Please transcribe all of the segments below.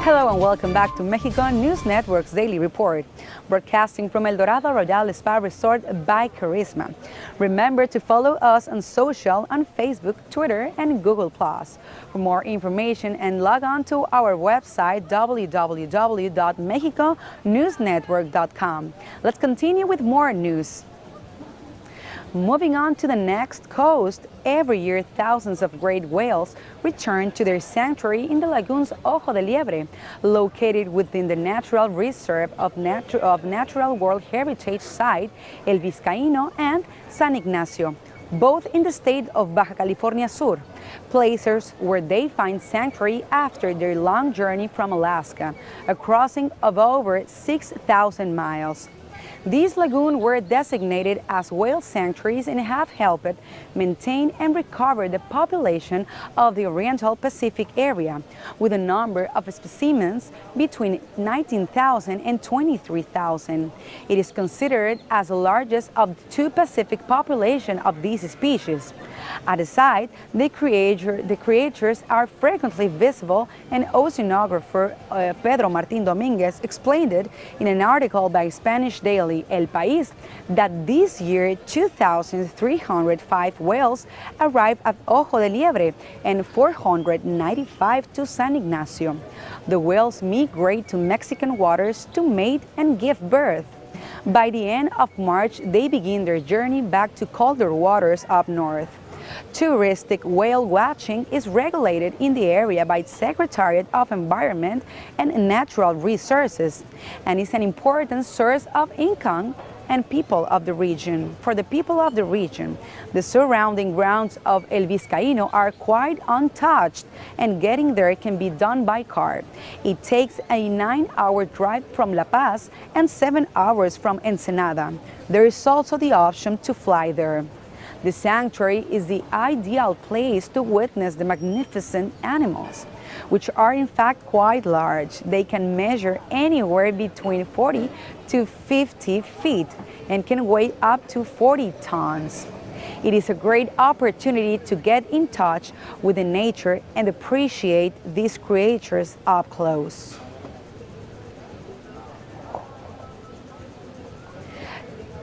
Hello and welcome back to Mexico News Network's Daily Report, broadcasting from El Dorado Royal Spa Resort by Carisma. Remember to follow us on social on Facebook, Twitter, and Google+. For more information and log on to our website www.mexiconewsnetwork.com. Let's continue with more news. Moving on to the next coast, every year thousands of great whales return to their sanctuary in the lagoons Ojo de Liebre, located within the Natural Reserve of Natural World Heritage Site El Vizcaíno and San Ignacio, both in the state of Baja California Sur, places where they find sanctuary after their long journey from Alaska, a crossing of over 6,000 miles. These lagoons were designated as whale sanctuaries and have helped maintain and recover the population of the Oriental Pacific area, with a number of specimens between 19,000 and 23,000. It is considered as the largest of the two Pacific populations of these species. At the site, the creatures are frequently visible, and oceanographer Pedro Martín Domínguez explained it in an article by Spanish daily El País that this year 2,305 whales arrived at Ojo de Liebre and 495 to San Ignacio. The whales migrate to Mexican waters to mate and give birth. By the end of March, they begin their journey back to colder waters up north. Touristic whale watching is regulated in the area by the Secretariat of Environment and Natural Resources and is an important source of income and people of the region. For the people of the region, the surrounding grounds of El Vizcaíno are quite untouched, and getting there can be done by car. It takes a 9-hour drive from La Paz and 7 hours from Ensenada. There is also the option to fly there. The sanctuary is the ideal place to witness the magnificent animals, which are in fact quite large. They can measure anywhere between 40 to 50 feet and can weigh up to 40 tons. It is a great opportunity to get in touch with the nature and appreciate these creatures up close.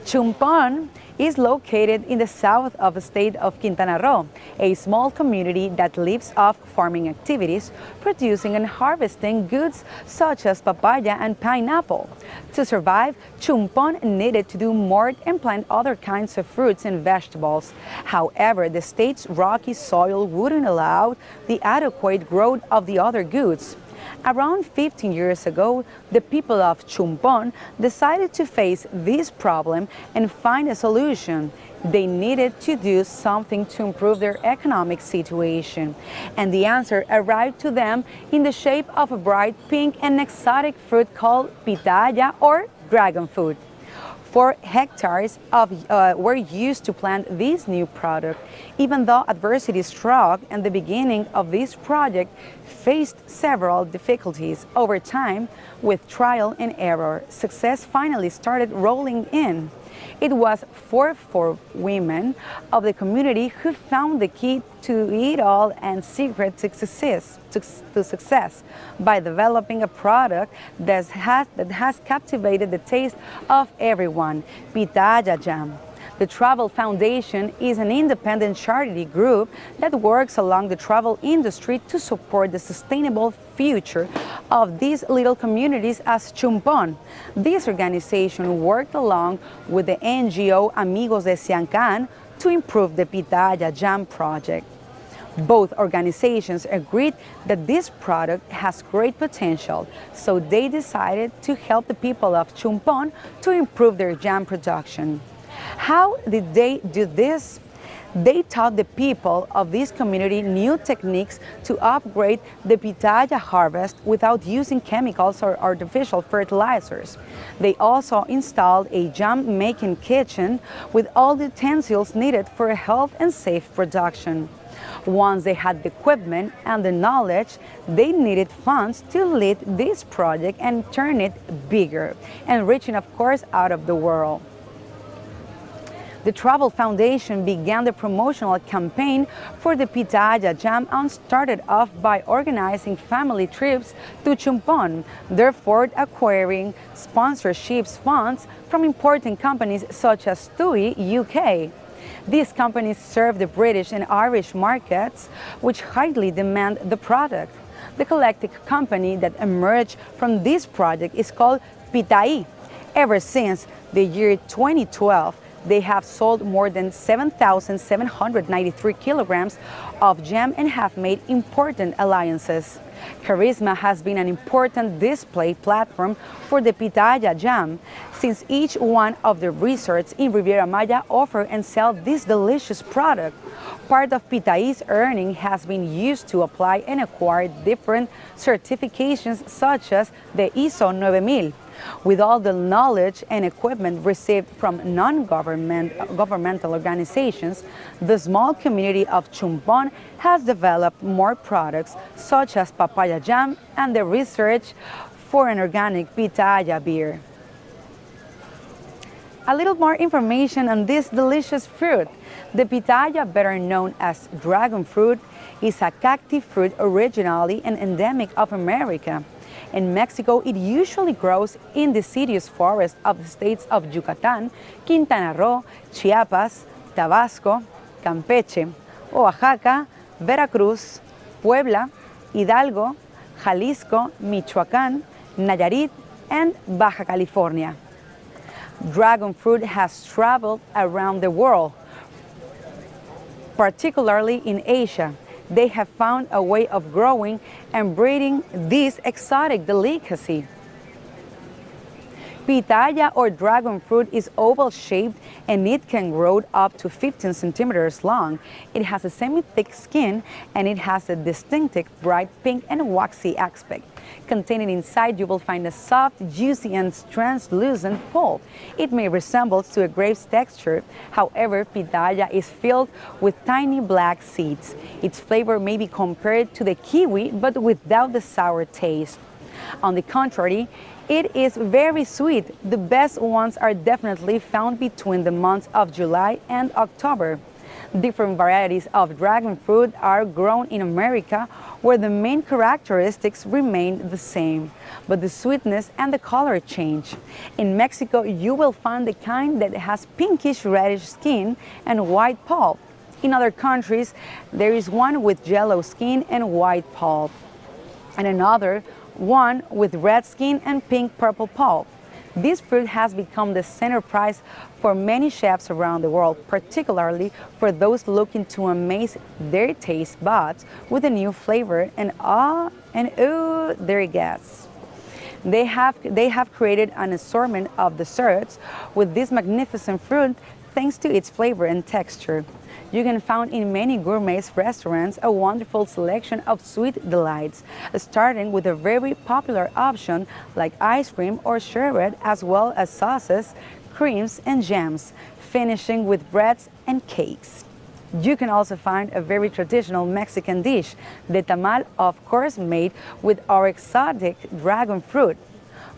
Chumpon is located in the south of the state of Quintana Roo, a small community that lives off farming activities, producing and harvesting goods such as papaya and pineapple. To survive, Chumpon needed to do more and plant other kinds of fruits and vegetables. However, the state's rocky soil wouldn't allow the adequate growth of the other goods. Around 15 years ago, the people of Chumpon decided to face this problem and find a solution. They needed to do something to improve their economic situation, and the answer arrived to them in the shape of a bright pink and exotic fruit called pitaya or dragon fruit. 4 hectares were used to plant this new product. Even though adversity struck and the beginning of this project faced several difficulties, over time, with trial and error, success finally started rolling in. It was 4 women of the community who found the key to it all and secret to success by developing a product that has captivated the taste of everyone, pitaya jam. The Travel Foundation is an independent charity group that works along the travel industry to support the sustainable future of these little communities as Chumpon. This organization worked along with the NGO Amigos de Siancan to improve the pitaya jam project. Both organizations agreed that this product has great potential, so they decided to help the people of Chumpon to improve their jam production. How did they do this? They taught the people of this community new techniques to upgrade the pitaya harvest without using chemicals or artificial fertilizers. They also installed a jam-making kitchen with all the utensils needed for a healthy and safe production. Once they had the equipment and the knowledge, they needed funds to lead this project and turn it bigger and reaching, of course, out of the world. The Travel Foundation began the promotional campaign for the pitaya jam and started off by organizing family trips to Chumpon, therefore acquiring sponsorships funds from important companies such as TUI UK. These companies serve the British and Irish markets, which highly demand the product. The collective company that emerged from this project is called Pitai. Ever since the year 2012, they have sold more than 7,793 kilograms of jam and have made important alliances. Charisma has been an important display platform for the pitaya jam, since each one of the resorts in Riviera Maya offer and sell this delicious product. Part of Pitai's earning has been used to apply and acquire different certifications such as the ISO 9000. With all the knowledge and equipment received from non-governmental organizations, the small community of Chumpon has developed more products such as papaya jam and the research for an organic pitaya beer. A little more information on this delicious fruit. The pitaya, better known as dragon fruit, is a cacti fruit originally and endemic of America. In Mexico, it usually grows in the deciduous forests of the states of Yucatán, Quintana Roo, Chiapas, Tabasco, Campeche, Oaxaca, Veracruz, Puebla, Hidalgo, Jalisco, Michoacán, Nayarit, and Baja California. Dragon fruit has traveled around the world, particularly in Asia. They have found a way of growing and breeding this exotic delicacy. Pitaya or dragon fruit is oval-shaped and it can grow up to 15 centimeters long. It has a semi-thick skin and it has a distinctive bright pink and waxy aspect. Containing inside, you will find a soft, juicy, and translucent pulp. It may resemble to a grape's texture. However, pitaya is filled with tiny black seeds. Its flavor may be compared to the kiwi, but without the sour taste. On the contrary, it is very sweet. The best ones are definitely found between the months of July and October. Different varieties of dragon fruit are grown in America, where the main characteristics remain the same, but the sweetness and the color change. In Mexico, you will find the kind that has pinkish reddish skin and white pulp. In other countries, there is one with yellow skin and white pulp, and another one with red skin and pink purple pulp. This fruit has become the center prize for many chefs around the world, particularly for those looking to amaze their taste buds with a new flavor and their guests. They have created an assortment of desserts with this magnificent fruit thanks to its flavor and texture. You can find in many gourmet restaurants a wonderful selection of sweet delights, starting with a very popular option like ice cream or sherbet, as well as sauces, creams, and jams, finishing with breads and cakes. You can also find a very traditional Mexican dish, the tamal, of course made with our exotic dragon fruit.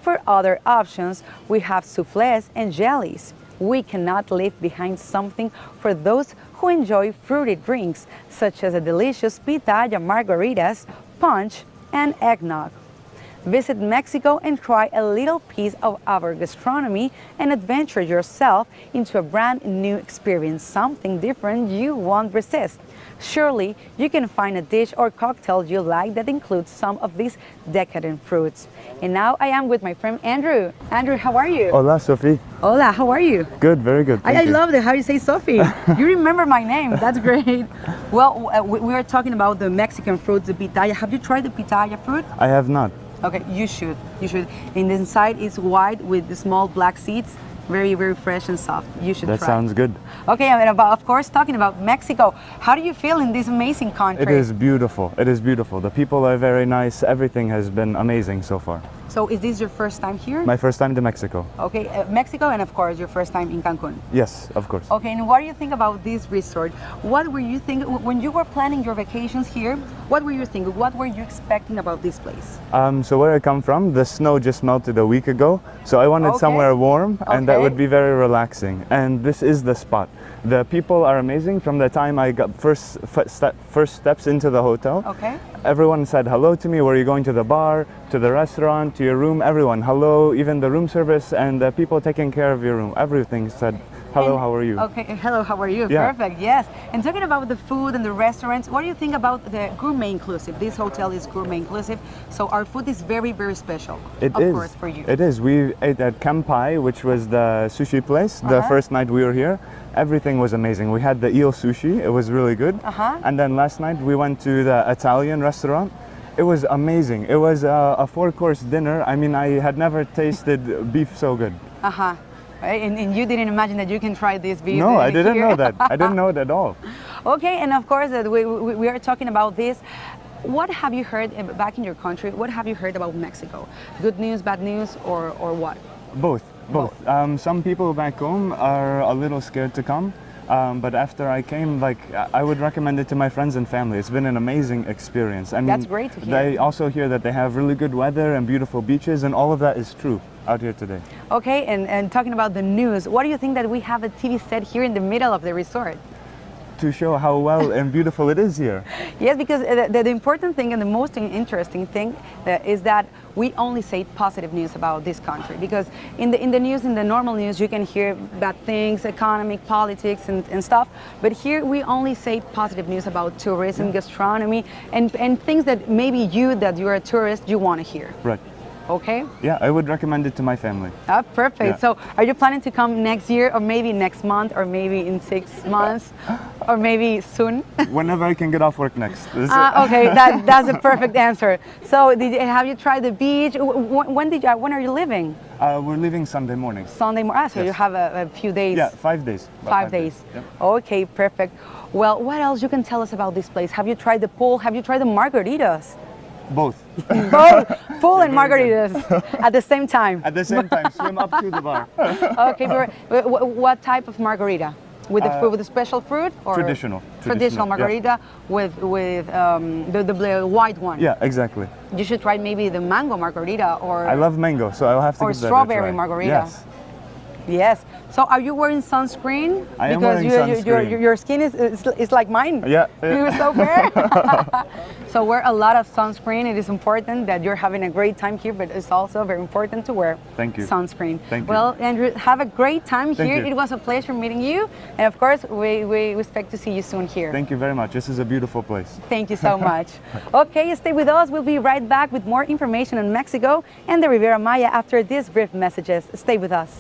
For other options, we have soufflés and jellies. We cannot leave behind something for those who enjoy fruity drinks, such as a delicious pitaya margaritas, punch, and eggnog. Visit Mexico and try a little piece of our gastronomy and adventure yourself into a brand new experience, something different you won't resist. Surely, you can find a dish or cocktail you like that includes some of these decadent fruits. And now I am with my friend Andrew. Andrew, how are you? Hola, Sophie. Hola, how are you? Good, very good. I love how you say Sophie. You remember my name. That's great. Well, we are talking about the Mexican fruit, the pitaya. Have you tried the pitaya fruit? I have not. Okay, you should. You should. And the inside is white with the small black seeds. Very, very fresh and soft. You should try. That sounds good. Okay, and of course, talking about Mexico, how do you feel in this amazing country? It is beautiful. It is beautiful. The people are very nice. Everything has been amazing so far. So is this your first time here? My first time to Mexico. Okay, Mexico, and of course your first time in Cancun. Yes, of course. Okay, and what do you think about this resort? What were you thinking when you were planning your vacations here? What were you thinking? What were you expecting about this place? So where I come from, the snow just melted a week ago, so I wanted Okay. somewhere warm and that Okay. would be very relaxing. And this is the spot. The people are amazing. From the time I got first steps into the hotel, Okay. everyone said hello to me. Were you going to the bar, to the restaurant, to your room? Everyone, hello. Even the room service and the people taking care of your room, everything said hello. And- how are you? Okay, hello, how are you? Yeah. Perfect, yes. And talking about the food and the restaurants, what do you think about the gourmet inclusive? This hotel is gourmet inclusive, so our food is very, very special. It of is. course, for you. It is. We ate at Kampai, which was the sushi place. The first night we were here, everything was amazing. We had the eel sushi. It was really good. And then last night we went to the Italian restaurant. It was amazing. It was a 4-course dinner. I mean, I had never tasted beef so good. Right? And you didn't imagine that you can try this beef. No, I didn't here. know that. I didn't know it at all. Okay, and of course, we are talking about this. What have you heard back in your country? What have you heard about Mexico? Good news, bad news, or what? Both. Some people back home are a little scared to come. But after I came, I would recommend it to my friends and family. It's been an amazing experience. I mean, That's great to hear. They also hear that they have really good weather and beautiful beaches, and all of that is true out here today. Okay, and talking about the news, what do you think that we have a TV set here in the middle of the resort? To show how well and beautiful it is here. Yes, because the important thing and the most interesting thing is that we only say positive news about this country. Because in the news, in the normal news, you can hear bad things, economic, politics, and stuff. But here we only say positive news about tourism, gastronomy, and things that maybe that you're a tourist, you want to hear. Right. Okay? Yeah, I would recommend it to my family. Perfect. Yeah. So are you planning to come next year, or maybe next month, or maybe in 6 months, or maybe soon? Whenever I can get off work next. Okay, that's a perfect answer. So have you tried the beach? When are you leaving? We're leaving Sunday morning. Sunday morning. So Yes. you have a few days. Yeah, 5 days. About 5 days. Yep. Okay, perfect. Well, what else you can tell us about this place? Have you tried the pool? Have you tried the margaritas? Both. Both pool and margaritas at the same time. At the same time, swim up to the bar. Okay, what type of margarita? With the special fruit, or Traditional margarita with the white one. Yeah, exactly. You should try maybe the mango margarita, or I love mango, so I'll have to or give that a strawberry try. margarita. Yes. Yes. So are you wearing sunscreen? I am because wearing sunscreen. your skin is like mine. Yeah. You're so fair. So wear a lot of sunscreen. It is important that you're having a great time here, but it's also very important to wear Thank you. sunscreen. Thank you. Well, Andrew, have a great time Thank here. you. It was a pleasure meeting you. And of course, we expect to see you soon here. Thank you very much. This is a beautiful place. Thank you so much. Okay, stay with us. We'll be right back with more information on Mexico and the Riviera Maya after these brief messages. Stay with us.